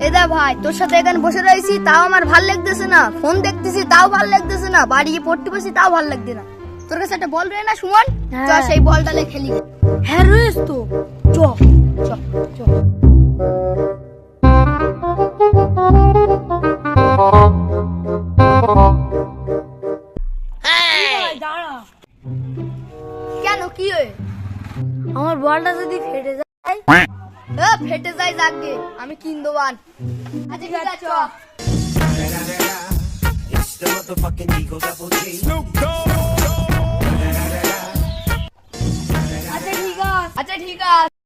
এদা ভাই তোর সাথে এখানে বসে রয়েছি তাও আমার ভাল লাগতেছে না, ফোন দেখতেছি তাও ভাল লাগতেছে না, বাড়ি গিয়ে পড়তে বসি তাও ভাল লাগছে না। তোর কাছে একটা বল রয়ে না সুমন, চ সেই বলটা লে খেলি। হ্যাঁ রয়েছ তো, চ চ চ। দাঁড়া, কেন কি হয়? আমার বলটা যদি ফেটে যায়? ফেটে যায় যাকে আমি কিনবো বান। আচ্ছা ঠিক আছে চ। It's the motherfucking Eagle Double G. আচ্ছা ঠিক আছে। আচ্ছা ঠিক আছে।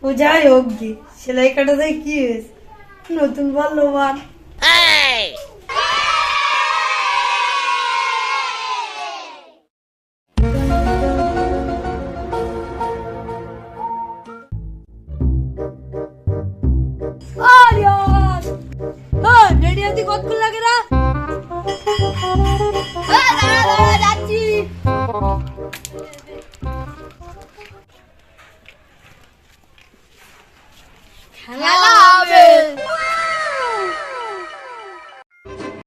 ও যাই হোক গে, সেলাই কাটাতে কি হয়েছে, নতুন বল লোবান। রেডিয়াতে কতক্ষণ লাগে না? যাচ্ছি। খেলা